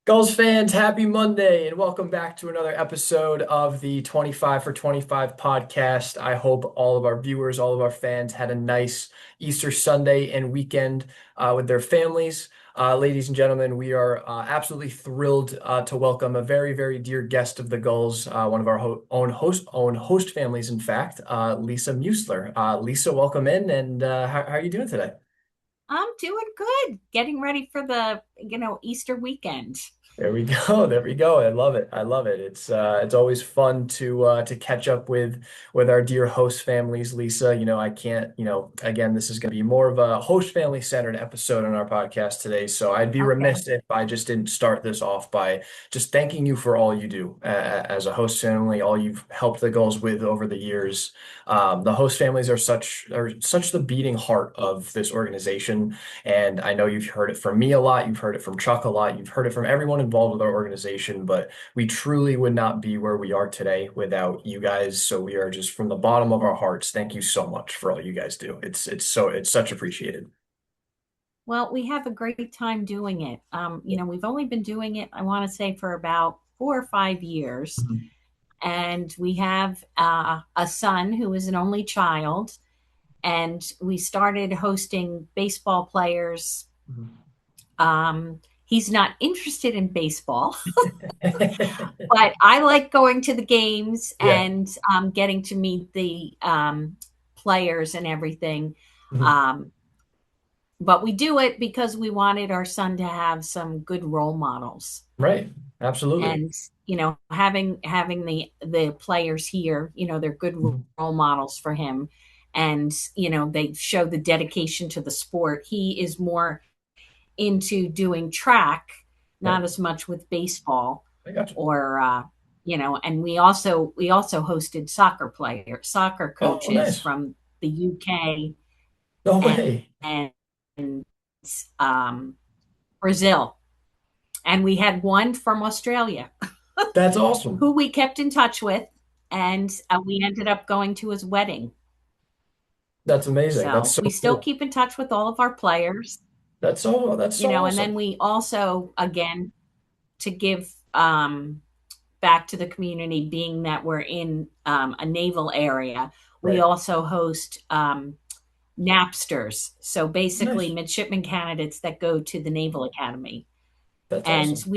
Gulls fans, happy Monday and welcome back to another episode of the 25 for 25 podcast. I hope all of our viewers, all of our fans had a nice Easter Sunday and weekend with their families. Ladies and gentlemen, we are absolutely thrilled to welcome a very, very dear guest of the Gulls, one of our own host families, in fact, Lisa Musler. Lisa, welcome in, and how are you doing today? I'm doing good. Getting ready for the Easter weekend. There we go. There we go. I love it. I love it. It's always fun to catch up with our dear host families, Lisa. I can't, again, this is going to be more of a host family centered episode on our podcast today. So I'd be Okay. remiss if I just didn't start this off by just thanking you for all you do as a host family, all you've helped the Gulls with over the years. The host families are such the beating heart of this organization. And I know you've heard it from me a lot, you've heard it from Chuck a lot, you've heard it from everyone involved with our organization, but we truly would not be where we are today without you guys. So we are just from the bottom of our hearts. Thank you so much for all you guys do. It's such appreciated. Well, we have a great time doing it. We've only been doing it, I want to say, for about 4 or 5 years. Mhm. And we have a son who is an only child. And we started hosting baseball players. Mhm. He's not interested in baseball, but I like going to the games Yeah. and getting to meet the players and everything. Mhm. Um, but we do it because we wanted our son to have some good role models. Right. Absolutely. And having the players here, they're good Mhm. role models for him. And they show the dedication to the sport. He is more into doing track, not Right. as much with baseball. I got you. Or and we also hosted soccer Oh, coaches nice. from the UK No and, way. and um, Brazil, and we had one from Australia That's awesome. who we kept in touch with, and we ended up going to his wedding. That's amazing. That's So so we still cool. keep in touch with all of our players, That's so and awesome. then we also, again, to give back to the community, being that we're in a naval area, we Right. also host Napsters. So basically, Nice. midshipman candidates that go to the Naval Academy. That's And awesome.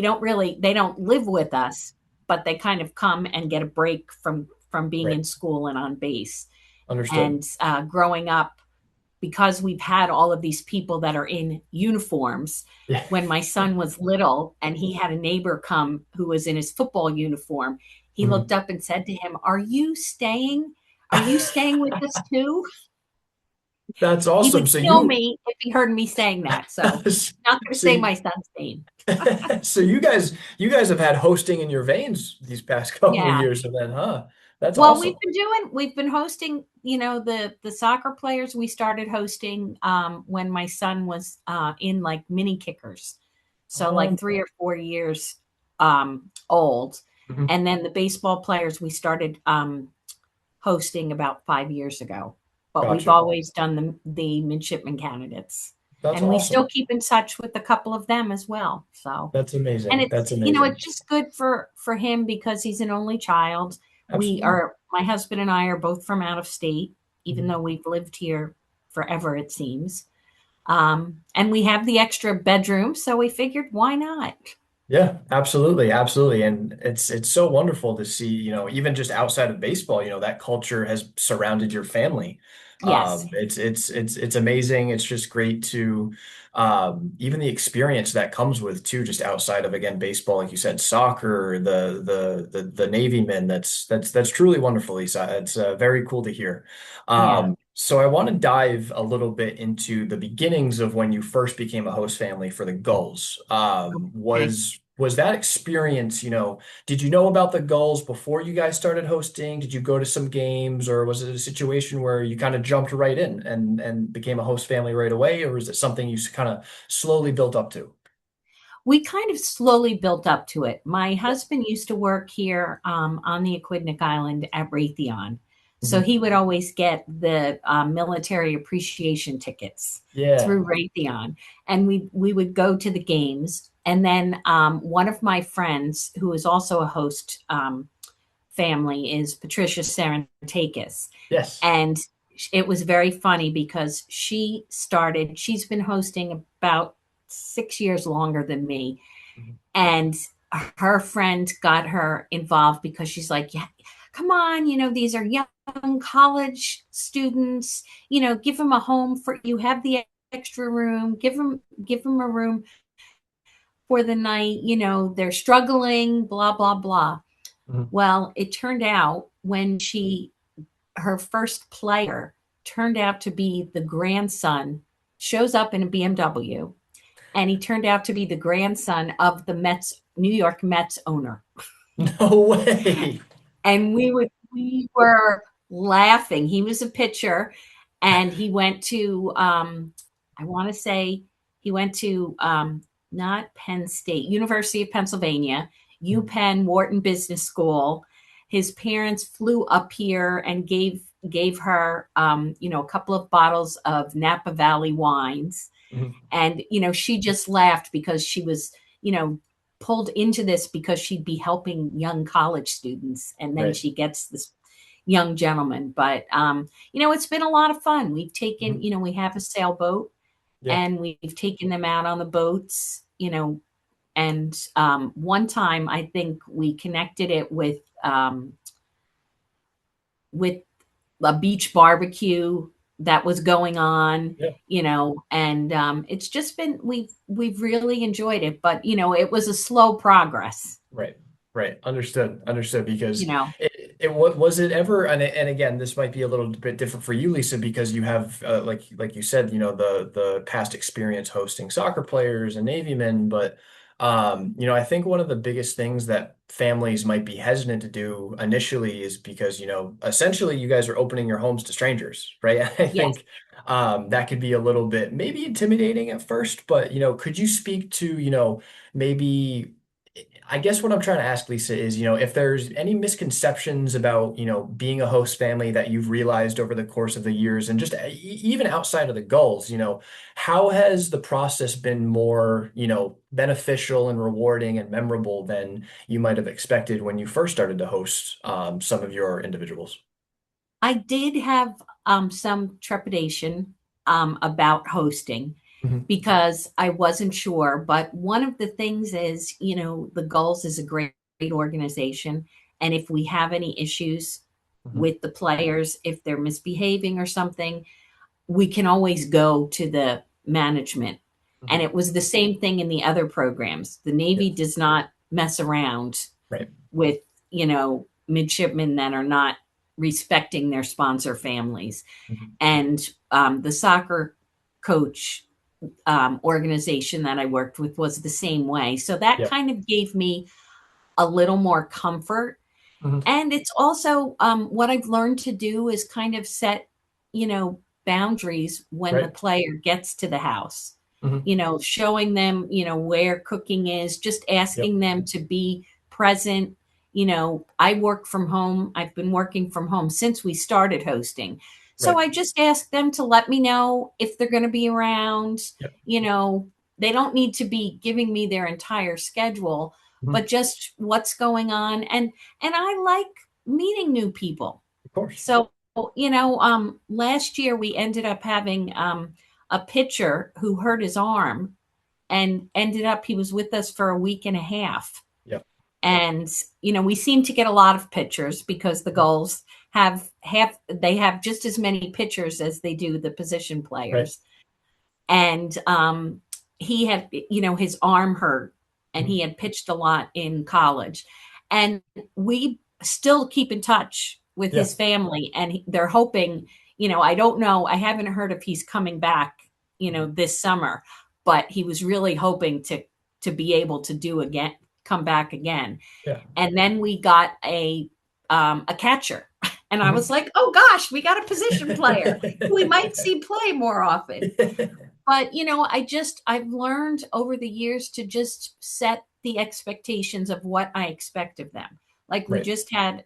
they don't live with us, but they kind of come and get a break from being Right. in school and on base. Understood. And growing up, because we've had all of these people that are in uniforms, Yeah. when my son was little and he had a neighbor come who was in his football uniform, he looked Mhm. up and said to him, "Are you staying? Are you staying with us too?" That's He awesome. would So kill you, me if he heard me saying that. So, not going to so say you, my son's name. so you guys have had hosting in your veins these past couple of Yeah. years, then, huh? That's Well, awesome. we've been hosting, the soccer players we started hosting when my son was in like mini kickers. So like 3 or 4 years old. Mhm. And then the baseball players we started hosting about 5 years ago. But we've Gotcha. always done the midshipman candidates. That's And we still awesome. keep in touch with a couple of them as well. So, That's and amazing. it's That's you know amazing. it's just good for him because he's an only child. We Absolutely. are My husband and I are both from out of state, even Mhm. though we've lived here forever, it seems. And we have the extra bedroom, so we figured, why not? Yeah, absolutely, absolutely. And it's so wonderful to see, even just outside of baseball, that culture has surrounded your family. Yes. It's amazing. It's just great to even the experience that comes with too, just outside of again baseball, like you said, soccer, the Navy men. That's truly wonderful, Lisa. It's very cool to hear. Yeah. So I want to dive a little bit into the beginnings of when you first became a host family for the Gulls. Okay. Was that experience, did you know about the Gulls before you guys started hosting? Did you go to some games, or was it a situation where you kind of jumped right in and became a host family right away, or is it something you kind of slowly built up to? We kind of slowly built up to it. My Yeah. husband used to work here on the Aquidneck Island at Raytheon. So Mhm. he would always get the military appreciation tickets Yeah. through Raytheon. And we would go to the games. And then one of my friends, who is also a host family, is Patricia Sarantakis. Yes. And it was very funny because she's been hosting about 6 years longer than me. Mhm. And her friend got her involved because she's like, yeah, come on, these are young college students, give them a home, for you have the extra room, give them a room for the night, they're struggling, blah, blah, blah. Mhm. Well, it turned out when her first player turned out to be the grandson, shows up in a BMW, and he turned out to be the grandson of the New York Mets owner. No way. And we were laughing. He was a pitcher, and he went to I want to say he went to not Penn State, University of Pennsylvania, Mhm. UPenn Wharton Business School. His parents flew up here and gave her a couple of bottles of Napa Valley wines. Mhm. And she just laughed because she was you know pulled into this because she'd be helping young college students, and then Right. she gets this young gentleman. But it's been a lot of fun. We've taken, Mhm. we have a sailboat, Yeah. and we've taken them out on the boats, and one time I think we connected it with a beach barbecue that was going on, Yeah. and it's just been, we've really enjoyed it, but it was a slow progress. Right. Right. Understood. Understood. you Because know was it ever, and again, this might be a little bit different for you, Lisa, because you have, like you said, the past experience hosting soccer players and Navy men, but I think one of the biggest things that families might be hesitant to do initially is because, essentially you guys are opening your homes to strangers, right? I yes. think that could be a little bit maybe intimidating at first, but could you speak to, maybe I guess what I'm trying to ask, Lisa, is, if there's any misconceptions about, being a host family that you've realized over the course of the years, and just even outside of the Gulls, how has the process been more, beneficial and rewarding and memorable than you might have expected when you first started to host some of your individuals? I did have some trepidation about hosting Mhm. because I wasn't sure. But one of the things is, the Gulls is a great organization. And if we have any issues Mhm. with the players, if they're misbehaving or something, we can always go to the management. And Mhm. it was the same thing in the other programs. The Navy Yes. does not mess around Right. with midshipmen that are not respecting their sponsor families. Mhm. And the soccer coach organization that I worked with was the same way. So that Yep. kind of gave me a little more comfort. Mhm. And it's also what I've learned to do is kind of set, boundaries when the Right. player gets to the house. Mhm. Showing them, where cooking is, just Yep. asking them to be present. I work from home. I've been working from home since we started hosting. So Right. I just ask them to let me know if they're going to be around. Yep. You know, they don't need to be giving me their entire schedule, Mhm. but just what's going on. And I like meeting new people. Of course. So, last year we ended up having a pitcher who hurt his arm, and ended up, he was with us for a week and a half. Yep. And, we seem to get a lot of pitchers because the Mhm. Gulls they have just as many pitchers as they do the position Right. players. And he had, his arm hurt, and Mhm. he had pitched a lot in college. And we still keep in touch with Yeah. his family, and they're hoping, I don't know, I haven't heard if he's coming back, Mhm. this summer, but he was really hoping to be able to come back again. Yeah. And then we got a catcher. And I was Mhm. like, oh gosh, we got a position player who we might see play more often. But I've learned over the years to just set the expectations of what I expect of them. Like, we Right. just had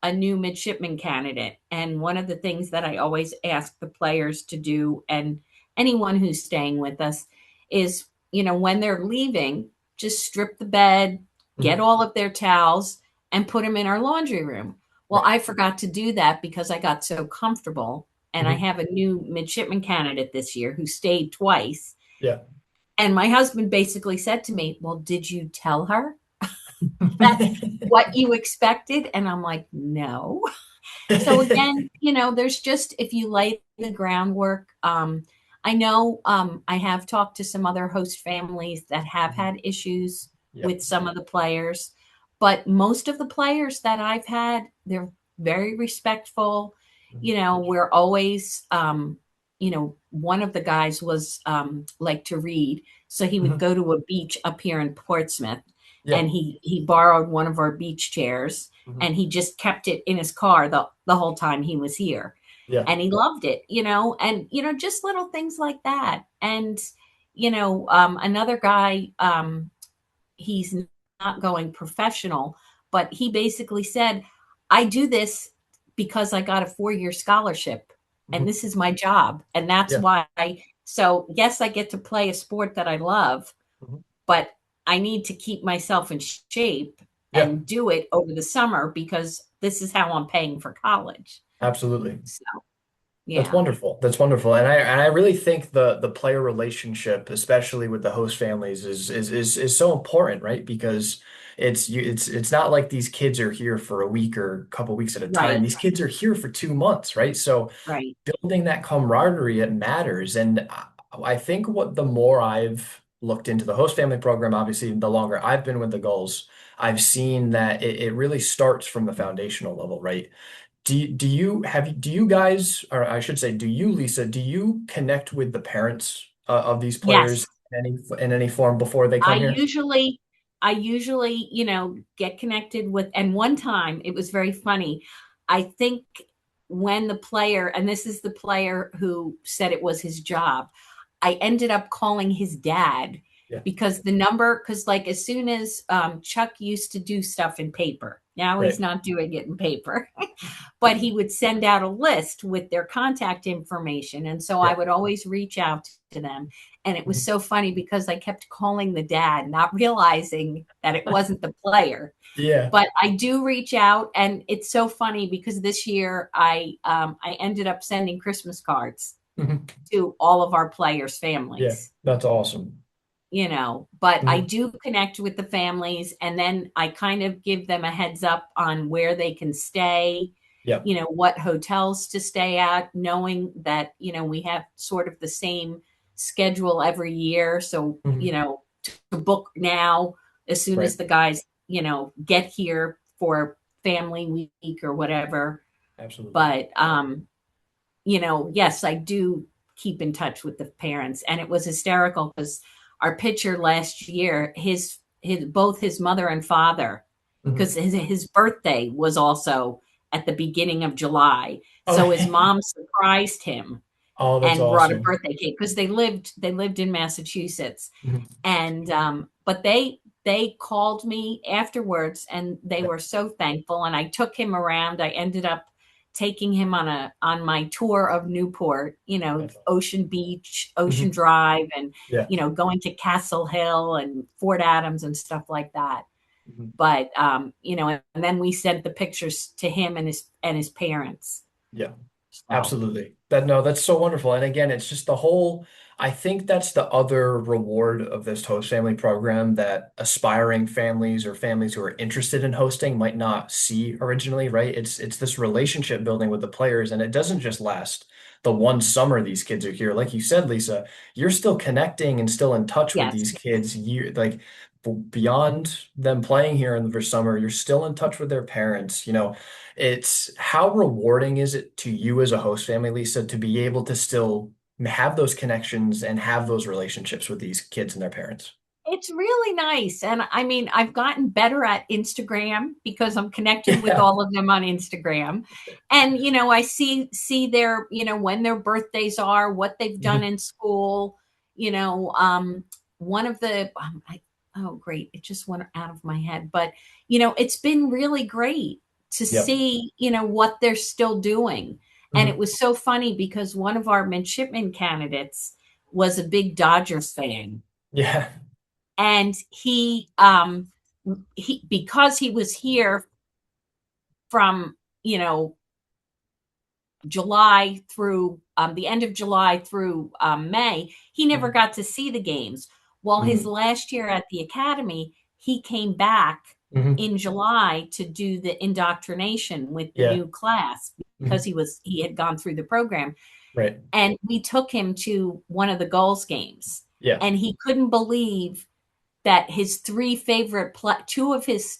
a new midshipman candidate, and one of the things that I always ask the players to do, and anyone who's staying with us, is when they're leaving, just strip the bed, get Mhm. all of their towels, and put them in our laundry room. Well, Right. I forgot to do that because I got so comfortable. And I Mhm. have a new midshipman candidate this year who stayed twice. Yeah. And my husband basically said to me, "Well, did you tell her that's what you expected?" And I'm like, "No." So again, there's just if you lay the groundwork, I know I have talked to some other host families that have Mhm. had issues Yep. with some of the players, but most of the players that I've had, they're very respectful. Mhm. We're always, one of the guys was like to read, so he would Mhm. go to a beach up here in Portsmouth, and Yep. he borrowed one of our beach chairs Mhm. and he just kept it in his car the whole time he was here. Yeah. And he loved it, and just little things like that. And another guy, he's not going professional, but he basically said, "I do this because I got a 4-year scholarship and Mhm. this is my job, and that's Yeah. why so yes, I get to play a sport that I love, Mhm. but I need to keep myself in shape Yeah. and do it over the summer because this is how I'm paying for college." Absolutely. So, That's yeah. wonderful. That's wonderful. And I really think the player relationship, especially with the host families, is so important, right? Because it's not like these kids are here for a week or a couple weeks at a time. Right, These kids are here for 2 months, right? So right. building that camaraderie, it matters. And I think what the more I've looked into the host family program, obviously, the longer I've been with the Gulls, I've seen that it really starts from the foundational level, right? Do you guys, or I should say, do you, Lisa, do you connect with the parents of these Yes. players in any form before they I come here? usually I usually, get connected with and one time it was very funny. I think when the player and this is the player who said it was his job. I ended up calling his dad Yeah, because like as soon as Chuck used to do stuff in paper. Now he's right. not doing it in paper. But he would send out a list with their contact information. And so I Yeah. would always reach out to them. And it was Mhm. so funny because I kept calling the dad, not realizing that it wasn't the player. Yeah. But I do reach out, and it's so funny because this year I ended up sending Christmas cards Mhm. to all of our players' Yeah, families. that's awesome. But I Mhm. do connect with the families and then I kind of give them a heads up on where they can stay, Yeah. what hotels to stay at, knowing that, we have sort of the same schedule every year. So, Mhm. to book now as soon as Right. the guys, get here for family week or whatever. Absolutely. But yes, I do keep in touch with the parents. And it was hysterical because our pitcher last year, his both his mother and father, because Mhm. his birthday was also at the beginning of July. Oh, So his mom surprised him oh, that's and brought a awesome. birthday cake because they lived in Massachusetts. Mhm. And but they called me afterwards and they Yeah, were so thankful and I took him around. I ended up taking him on my tour of Newport, that's awesome. Ocean Beach, Ocean Mhm. Drive, and Yeah. going to Castle Hill and Fort Adams and stuff like that. Mhm. But and then we sent the pictures to him and his parents. Yeah. So Absolutely. That's so wonderful. And again, it's just the whole, I think that's the other reward of this host family program that aspiring families or families who are interested in hosting might not see originally, right? It's this relationship building with the players, and it doesn't just last the one summer these kids are here. Like you said, Lisa, you're still connecting and still in touch with yes. these kids. You like beyond them playing here in the summer, you're still in touch with their parents. It's how rewarding is it to you as a host family, Lisa, to be able to still have those connections and have those relationships with these kids and their parents? It's really nice. And I mean, I've gotten better at Instagram because I'm connected with Yeah. all of them on Instagram. And I see their, when their birthdays are, what they've done Mhm. in school, one of the oh great, it just went out of my head. But it's been really great to Yep. see, what they're still doing. And it Mhm. was so funny because one of our midshipman candidates was a big Dodgers fan Yeah. And he because he was here from, you know, July through the end of July through May, he never Mhm. got to see the games. Well, his Mhm. last year at the academy, he came back Mhm. in July to do the indoctrination with the Yeah. new class because Mhm. he had gone through the program. Right. And we took him to one of the Gulls games, Yeah. and he couldn't believe that two of his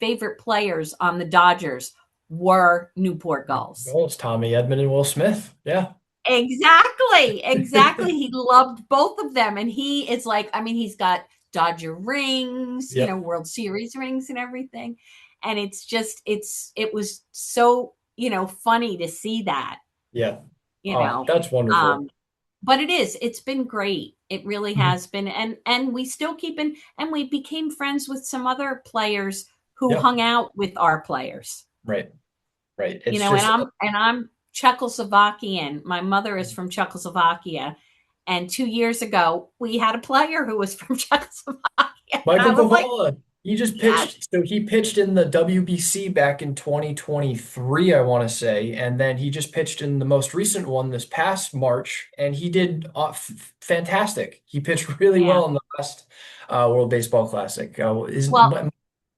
favorite players on the Dodgers were Newport Gulls. Well, it's Tommy Edmond and Will Smith. Yeah. Exactly, exactly. He loved both of them, and he is like, I mean, he's got Dodger rings, you know, Yep. World Series rings and everything. And it was so, you know, funny to see that, Yeah. you Oh, know. that's wonderful. But it's been great. It really Mhm. has been. And we still keep in, and we became friends with some other players who Yeah. hung out with our players. Right. Right. You It's know, just and I'm Czechoslovakian. My mother is from Czechoslovakia. And 2 years ago, we had a player who was from Czechoslovakia. And Michael I was like, Kovala. He just yes, pitched. So he pitched in the WBC back in 2023, I want to say, and then he just pitched in the most recent one this past March, and he did fantastic. He pitched really yeah. well in the last World Baseball Classic. Is Well,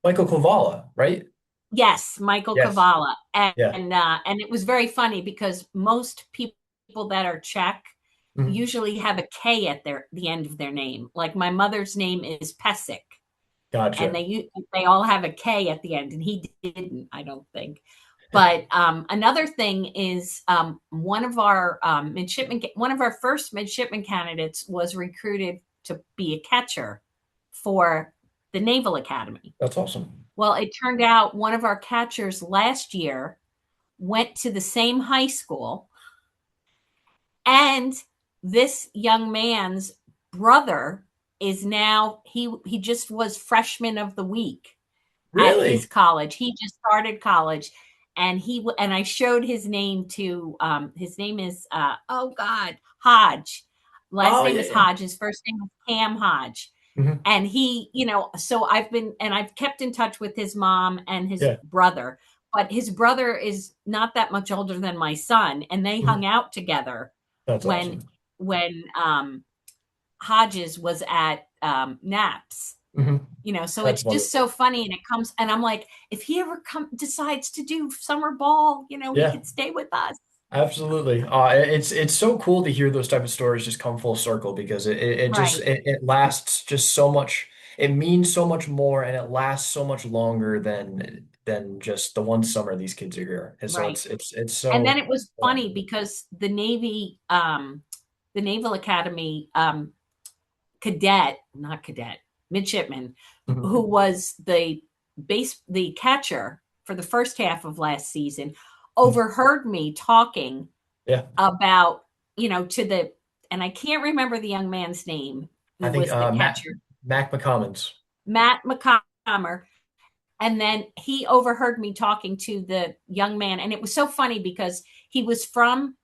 Michael Kovala, right? yes, Michael Yes. Kavala. Yeah. And it was very funny because most people that are Czech Mhm. usually have a K at the end of their name. Like my mother's name is Pesik, and Gotcha. they all have a K at the end, and he didn't, I don't think. But another thing is one of our first midshipman candidates was recruited to be a catcher for the Naval Academy. That's awesome. Well, it turned out one of our catchers last year went to the same high school, and this young man's brother is now he just was freshman of the week at his Really? college. He just started college, and I showed his name to his name is oh god, Hodge. Last Oh name yeah, is yeah. Hodge. His first name is Cam Hodge. Mhm. And he, you know, so I've kept in touch with his mom and his Yeah. brother, but his brother is not that much older than my son, and they hung Mhm. out together That's when awesome. Hodges was at Naps. Mhm. You know, so That's it's just so wonderful. funny, and it comes, and I'm like, if he ever decides to do summer ball, you know, he Yeah. could stay with us. Absolutely. It's so cool to hear those type of stories just come full circle because it just Right, it lasts just so much. It means so much more and it lasts so much longer than just the one summer these kids are here. And so right. it's And then so it was funny wonderful. because the Naval Academy cadet, not cadet, midshipman, who Mhm. was the catcher for the first half of last season, Mhm. overheard me talking Yeah. about, you know, and I can't remember the young man's name I who think was the catcher, Mac McCommons. Matt McComber. And then he overheard me talking to the young man. And it was so funny because he was from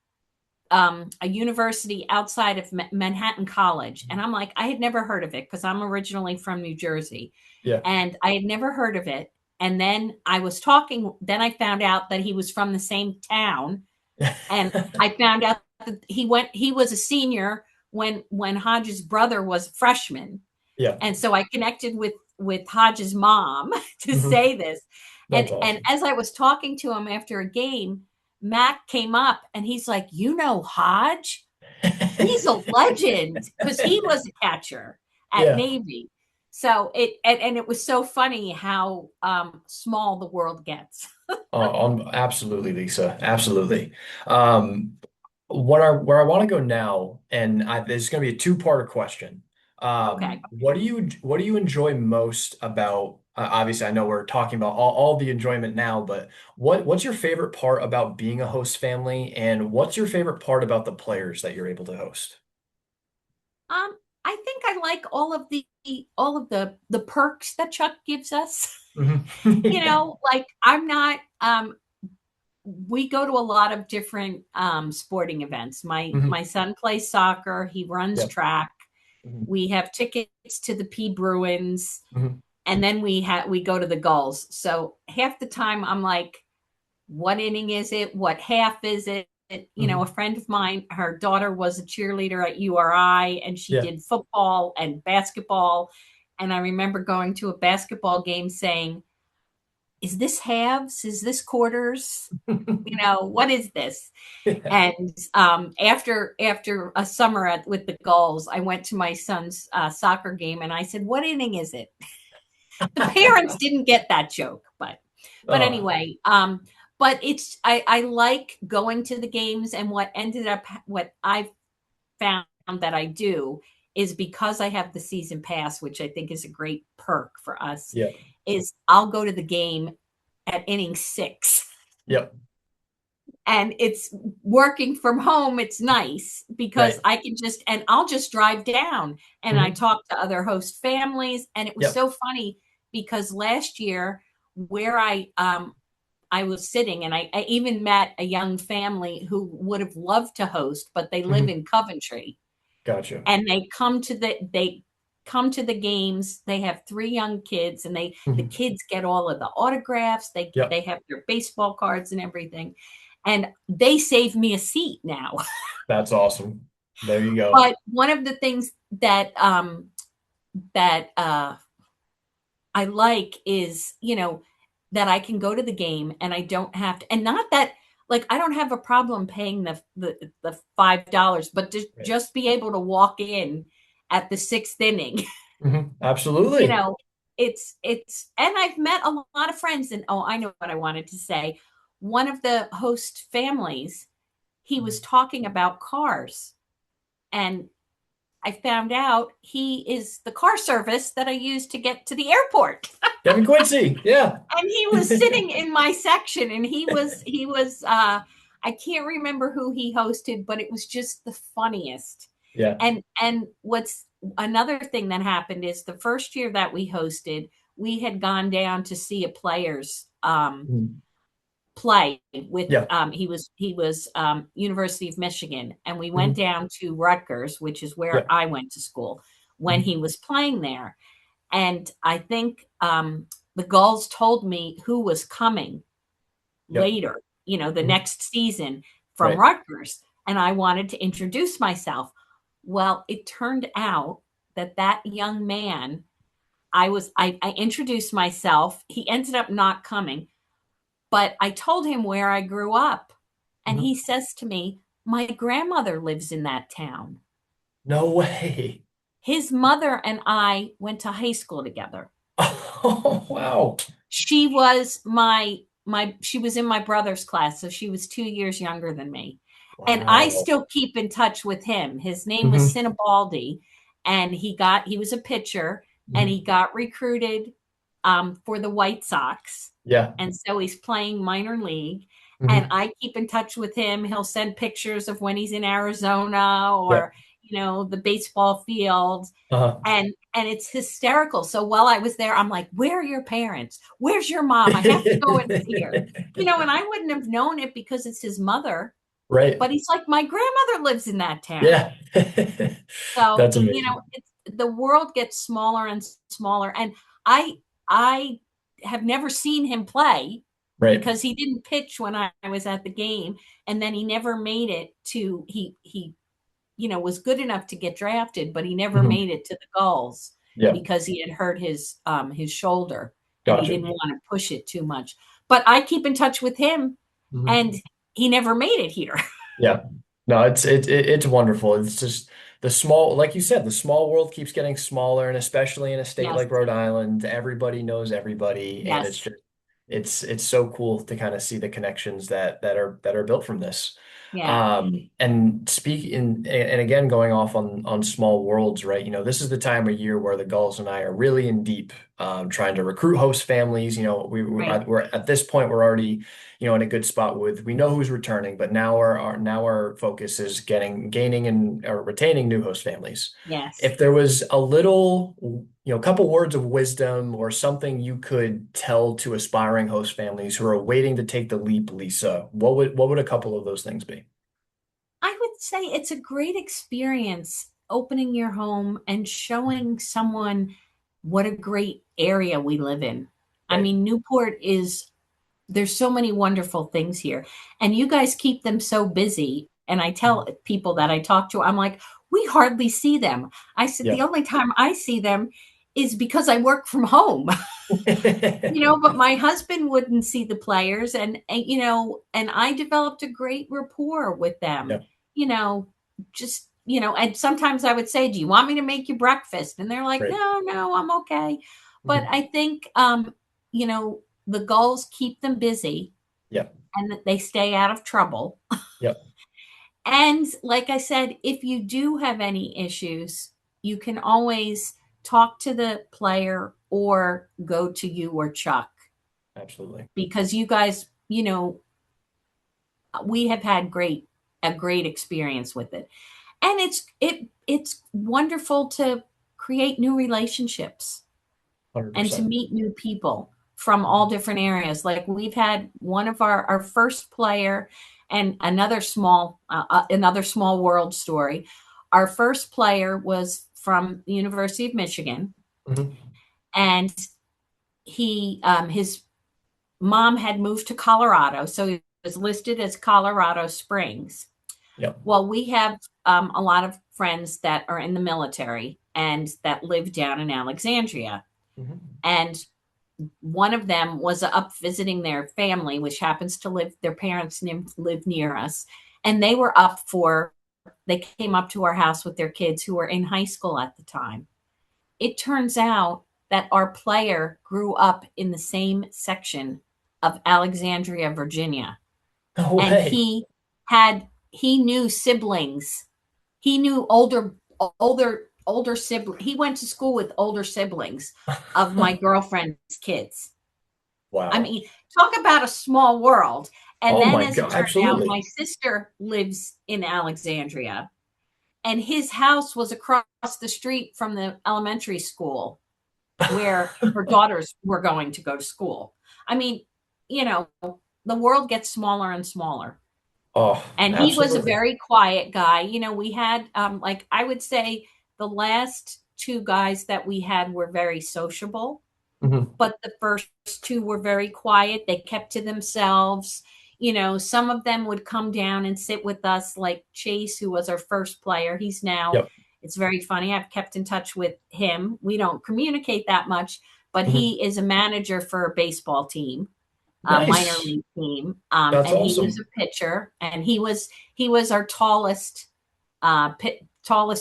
a university outside of Manhattan College. And I'm like, I had never heard of it because I'm originally from New Jersey, Yeah. and I had never heard of it. And then then I found out that he was from the same town. And I found out that he was a senior when Hodges' brother was a freshman. Yeah. And so I connected with Hodges' mom to Mhm. say this. That's And awesome. as I was talking to him after a game, Matt came up and he's like, "You know Hodge? He's a legend," because he was a catcher at Yeah. Navy. So and it was so funny how small the world gets. Absolutely, Lisa. Absolutely. Um, where I want to go now, and this is going to be a two-part question. Okay. What do you enjoy most about? Obviously, I know we're talking about all the enjoyment now, but what's your favorite part about being a host family, and what's your favorite part about the players that you're able to host? I think I like all of the perks that Chuck gives us. You Mhm. know, like I'm not we go to a lot of different sporting events. My Mhm. my son plays soccer, he runs Yeah. track, Mhm. We have tickets to the P Bruins, Mhm. and then we go to the Gulls. So half the time I'm like, what inning is it? What half is it? You know, a Mhm. friend of mine, her daughter was a cheerleader at URI, and she Yeah. did football and basketball. And I remember going to a basketball game saying, is this halves? Is this quarters? You know, what is this? Yeah. And after a summer with the Gulls, I went to my son's soccer game and I said, "What inning is it?" The parents didn't get that joke, but Oh, anyway, but I like going to the games, and what I found that I do is because I have the season pass, which I think is a great perk for us, yeah. is I'll go to the game at inning six. Yep. And it's working from home. It's nice because Right. I can and I'll just drive down and I Mhm. talk to other host families. And it was Yep. so funny because last year where I was sitting, and I even met a young family who would have loved to host, but they live Mhm. in Coventry, Gotcha. and they come to the games. They have three young kids, and the Mhm. kids get all of the autographs. They Yep. have their baseball cards and everything, and they save me a seat now. That's awesome. There you go. But one of the things that I like is, that I can go to the game and I don't have to, and not that, like, I don't have a problem paying the $5, but to Right. just be able to walk in at the sixth inning. Mhm. you Absolutely. know, and I've met a lot of friends, and oh, I know what I wanted to say. One of the host families, he was Mhm. talking about cars, and I found out he is the car service that I use to get to the airport. Kevin Quincy. Yeah. And he was sitting in my section, and he was I can't remember who he hosted, but it was just the funniest. Yeah. And what's another thing that happened is the first year that we hosted, we had gone down to see a players Mhm. play with Yeah. he was University of Michigan, and we went Mhm. down to Rutgers, which is where Yeah. I went to school when Mhm. he was playing there. And I think the Gulls told me who was coming Yep. later, the Mhm. next season from Right. Rutgers, and I wanted to introduce myself. Well, it turned out that young man, I introduced myself. He ended up not coming, but I told him where I grew up. And Mhm. he says to me, my grandmother lives in that town. No way. His mother and I went to high school together. Oh, wow. She was my she was in my brother's class, so she was 2 years younger than me. And I Wow. still keep in touch with him. His name was Mhm. Sinibaldi, and he was a pitcher, and Mhm. he got recruited for the White Sox. Yeah. And so he's playing minor league. And Mhm. I keep in touch with him. He'll send pictures of when he's in Arizona Yep. or, the baseball field, Uh-huh. and it's hysterical. So while I was there, I'm like, where are your parents? Where's your mom? I have to go and see her. And I wouldn't have known it because it's his mother, Right. but he's like, my grandmother lives in that town. Yeah. So, That's amazing. the world gets smaller and smaller. And I have never seen him play Right. because he didn't pitch when I was at the game. And then he never made it to he was good enough to get drafted, but he never Mhm. made it to the Gulls Yeah. because he had hurt his shoulder and he Gotcha. didn't want to push it too much. But I keep in touch with him, and Mhm. he never made it here. Yeah. No, it's wonderful. It's just the small, like you said, the small world keeps getting smaller, and especially in a state Yes, like Rhode Island, everybody knows everybody, and yes, it's so cool to kind of see the connections that are built from this. yeah, And and again, going off on small worlds, right? This is the time of year where the Gulls and I are really in deep, trying to recruit host families. right, We're at this point, we're already, in a good spot we know who's returning, but now our focus is gaining and or retaining new host families. yes. If there was a little, couple words of wisdom or something you could tell to aspiring host families who are waiting to take the leap, Lisa, what would a couple of those things be? I would say it's a great experience opening your home and showing someone what a great area we live in. I Right. mean, Newport is, there's so many wonderful things here, and you guys keep them so busy. And I tell Mhm. people that I talk to, I'm like, we hardly see them. I said, the Yep. only time I see them is because I work from home. But my husband wouldn't see the players, and I developed a great rapport with them. Yep. You know, and sometimes I would say, "Do you want me to make you breakfast?" And they're like, Right. "No, no, I'm okay." But Mhm. I think you know, the Gulls keep them busy Yep. and that they stay out of trouble. Yep. And like I said, if you do have any issues, you can always talk to the player or go to you or Chuck, Absolutely. because you guys, we have had a great experience with it. And it's wonderful to create new relationships and to 100%. meet new people from all different areas. Like we've had one of our first player, and another small world story. Our first player was from the University of Michigan, Hmm. and his mom had moved to Colorado, so he was listed as Colorado Springs. Yep. Well, we have a lot of friends that are in the military and that live down in Alexandria. Hmm. And one of them was up visiting their family, which happens to live, their parents live near us. And they came up to our house with their kids who were in high school at the time. It turns out that our player grew up in the same section of Alexandria, Virginia. No And way. he knew siblings. He knew older sibling. He went to school with older siblings of my girlfriend's kids. I Wow. mean, talk about a small world. And Oh then, my as it God. turned out, Absolutely. my sister lives in Alexandria, and his house was across the street from the elementary school where her daughters were going to go to school. I mean, you know, the world gets smaller and smaller. Oh, And he was a absolutely. very quiet guy. We had, like, I would say the last two guys that we had were very sociable, Hmm. but the first two were very quiet. They kept to themselves. Some of them would come down and sit with us, like Chase, who was our first player. Yep. It's very funny. I've kept in touch with him. We don't communicate that much, but Hmm. he is a manager for a baseball team, a minor Nice. league team. That's And he was awesome. a pitcher, and he was our tallest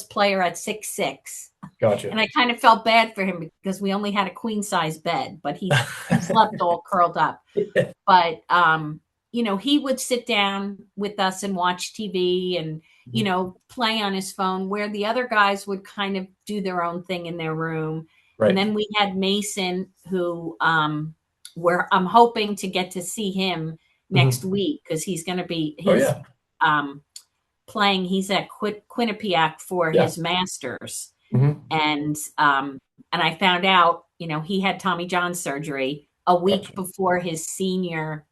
player at 6'6". Gotcha. And I kind of felt bad for him because we only had a queen size bed, but he slept all curled up. But he would sit down with us and watch TV and Mhm. play on his phone, where the other guys would kind of do their own thing in their room. And Right. then we had Mason, who where I'm hoping to get to see him next Hmm. week, because Oh he's yeah. um he's at Quinnipiac for Yeah. his masters. Hmm. And I found out, he had Tommy John surgery a week Gotcha. before his senior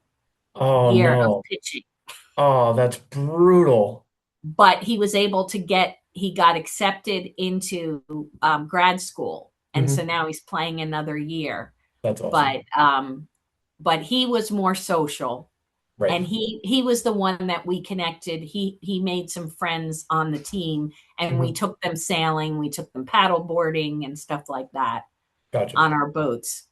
Oh year of no. pitching. Oh, that's brutal. But he got accepted into grad school, and so Hmm. now he's playing another year. That's awesome. But he was more social, Right. and he was the one that we connected. He made some friends on the team, and we Hmm. took them sailing, we took them paddle boarding and stuff like that Gotcha. on our boats.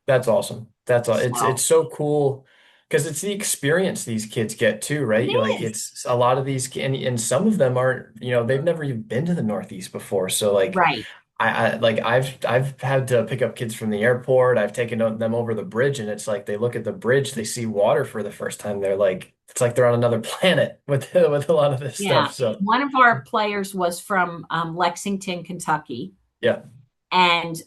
That's awesome. That's all. It's So so cool because it's the experience these kids get too, right? it Like is. it's a lot of these, and some of them aren't, they've never even been to the Northeast before. So like Right. I've had to pick up kids from the airport. I've taken them over the bridge, and it's like they look at the bridge, they see water for the first time. They're like, it's like they're on another planet with with a lot of this Yeah. stuff. So One of our players was from Lexington, Kentucky, yeah.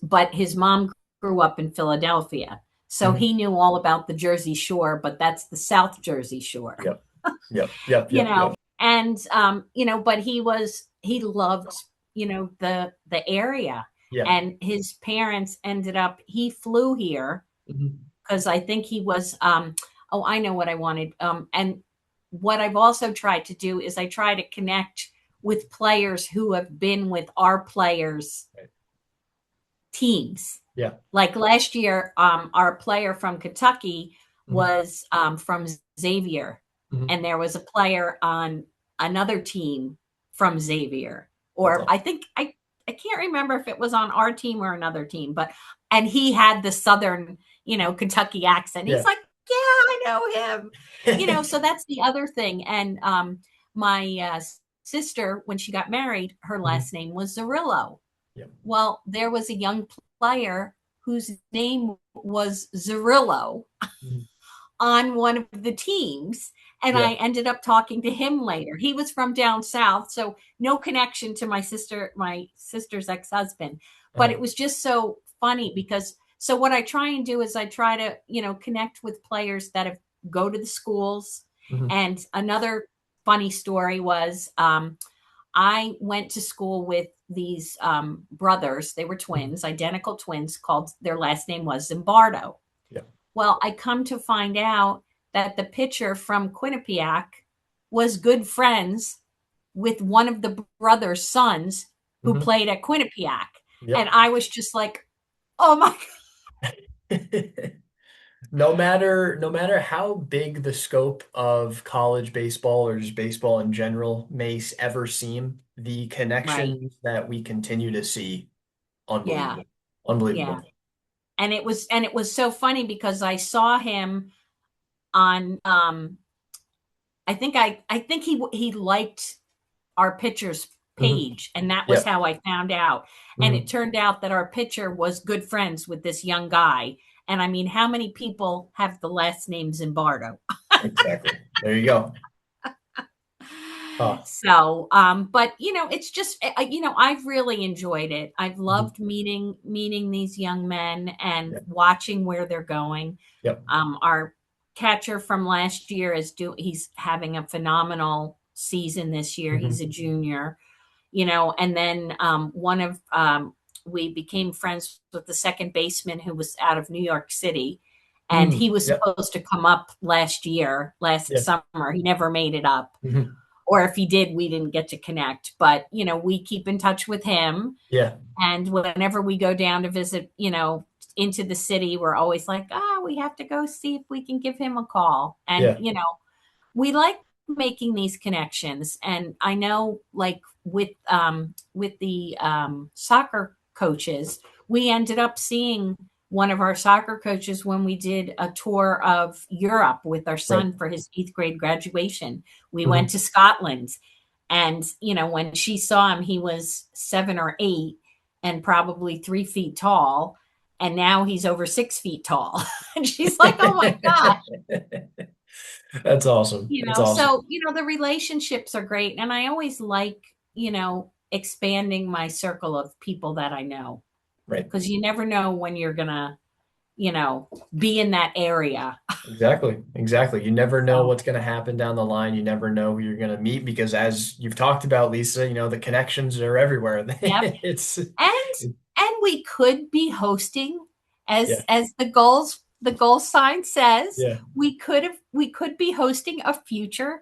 but his mom grew up in Philadelphia. So Mhm. he knew all about the Jersey Shore, but that's the South Jersey Shore. Yep. Yep. Yep. you Yep. know Yep. and but he loved the area. Yeah. And his parents ended up, he flew here Mhm. because I think he was oh, I know what I wanted. And what I've also tried to do is I try to connect with players who have been with our players' Right. teams. Yeah. Like last year, our player from Kentucky Hmm. was from Xavier, Hmm. and there was a player on another team from Xavier, That's or all. I can't remember if it was on our team or another team, but and he had the Southern, Kentucky accent. He's Yeah. like, yeah, I know him, So that's the other thing. And my sister, when she got married, her Mhm. last name was Zerillo. Yeah. Well, there was a young player whose name was Zerillo Mhm. on one of the teams. And Yeah. I ended up talking to him later. He was from down south, so no connection to my sister's ex-husband. But Uh, it was just so funny because so what I try and do is I try to, connect with players that have go to the schools. mhm. And another funny story was I went to school with these brothers. They were Mhm. twins, identical twins, called their last name was Zimbardo. Yeah. Well, I come to find out that the pitcher from Quinnipiac was good friends with one of the brothers' sons who Hmm. played at Quinnipiac. And Yep. I was just like, oh my No matter how big the scope of college baseball or just baseball in general ever seem, the God. Right. connections that we continue to see, Yeah. unbelievable. Yeah. Unbelievable. And it was so funny because I saw him on I think he liked our pitcher's Hmm. page, and that was Yeah. how I found out. And it Hmm. turned out that our pitcher was good friends with this young guy. And I mean, how many people have the last name Zimbardo? Exactly. There you go. Oh. So, but it's just I've really enjoyed it. I've Mhm. loved meeting these young men and Yeah. watching where they're going. Yep. Our catcher from last year he's having a phenomenal season this year. He's a Hmm. junior, and then we became friends with the second baseman who was out of New York City, and he Mm. was Yep. supposed to come up last Yeah. summer. He never made it up, Hmm. or if he did, we didn't get to connect. But we keep in touch with him, Yeah. and whenever we go down to visit, into the city, we're always like, we have to go see if we can give him a call. And Yeah. we like making these connections. And I know, like with the soccer coaches, we ended up seeing one of our soccer coaches when we did a tour of Europe with our Right. son for his 8th grade graduation. We went Hmm. to Scotland, and when she saw him, he was 7 or 8 and probably 3 feet tall, and now he's over 6 feet tall. And she's like, oh my god. That's awesome. That's awesome. So the relationships are great, and I always like expanding my circle of people that I know, Right. because you never know when you're gonna you know be in that area. Exactly. Exactly. You never know So what's going to happen down the line. You never know who you're going to meet because as you've talked about, Lisa, the connections are everywhere. yep. It's and and we could be hosting, yeah. as the goal sign says, Yeah. we could be hosting a future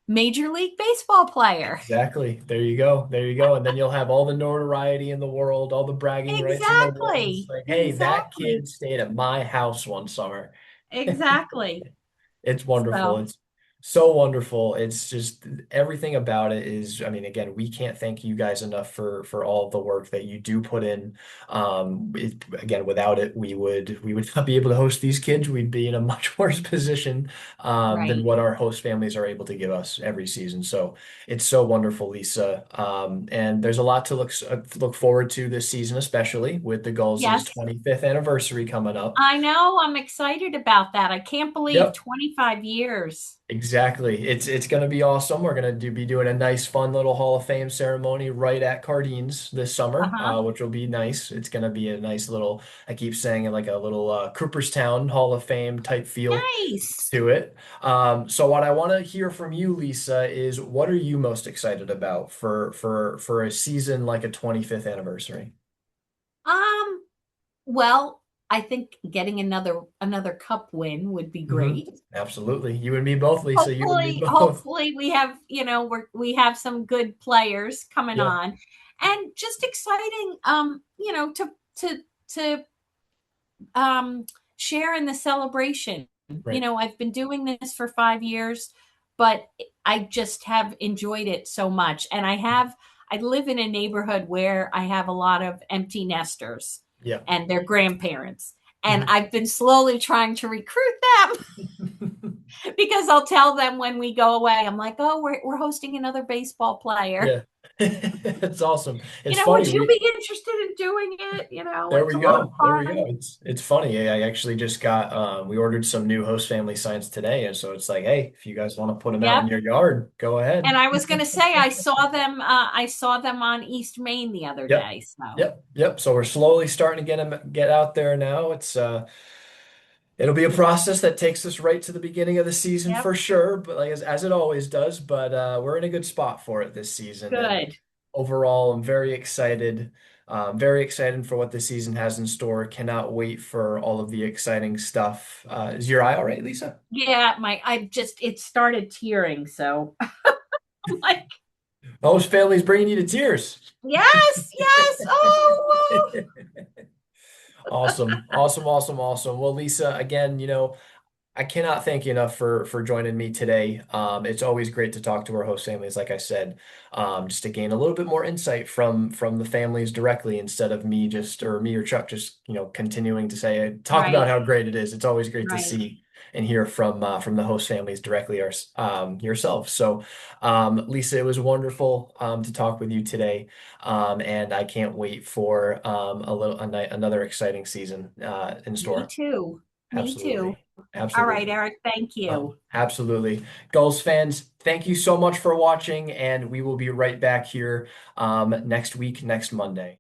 Major League Baseball player. Exactly. There you go. There you go. And then you'll have all the notoriety in the world, all the bragging rights in the world. It's Exactly. like, hey, that Exactly. kid stayed at my house one summer. Exactly. It's wonderful. So, It's so wonderful. It's just everything about it is, I mean, again, we can't thank you guys enough for all of the work that you do put in. Again, without it, we would not be able to host these kids. We'd be in a much worse position than right. what our host families are able to give us every season. So it's so wonderful, Lisa. And there's a lot to look forward to this season, especially with the Gulls' Yes. 25th anniversary coming up. I know. I'm excited about that. I can't believe Yep. 25 years. Exactly. It's going to be awesome. We're going to be doing a nice, fun little Hall of Fame ceremony right at Cardines this summer, Uh-huh. which will be nice. It's going to be a nice little, I keep saying it like a little Cooperstown Hall of Fame type feel Nice. to it. So what I want to hear from you, Lisa, is what are you most excited about for a season like a 25th anniversary? Um, well, I think getting another cup win would be great. Absolutely. You and me both, Lisa. You and me Hopefully, both. hopefully we have, we have some good players coming Yeah. on, and just exciting, to um, share in the celebration. Right. I've been doing this for 5 years, but I just have enjoyed it so much. And I live in a neighborhood where I have a lot of empty nesters Yeah. and their grandparents. And Mhm. I've been slowly trying to recruit them because I'll tell them when we go away, I'm like, oh, we're hosting another baseball player. Yeah. It's awesome. It's Would funny. you be interested in doing it? There It's we a lot of go. There we go. fun. It's funny. I actually just got we ordered some new host family signs today, and so it's like, hey, if you guys want to put them out in Yep. your yard, go And ahead. I was going to say I saw them on East Main the other Yep. day. So, Yep. So we're slowly starting to get out there now. It'll be a process that takes us right to the beginning of the season yep, for sure, but like as it always does, but we're in a good spot for it this season. And good. overall, I'm very excited. Very excited for what the season has in store. Cannot wait for all of the exciting stuff. Is your eye all right, Lisa? Yeah, it started tearing. So I'm like, Most families bringing you to tears. yes, yes. Oh, Awesome. Awesome. Awesome. Awesome. Well, Lisa, again, I cannot thank you enough for joining me today. It's always great to talk to our host families, like I said, just to gain a little bit more insight from the families directly instead of me or Chuck just continuing to say talk about right, how great it is. It's always great to right. see and hear from the host families directly yourself. So, Lisa, it was wonderful to talk with you today, and I can't wait for another exciting season in Me store. too. Me too. Absolutely. All right, Absolutely. Eric. Thank you. Absolutely. Gulls fans, thank you so much for watching, and we will be right back here next week, next Monday.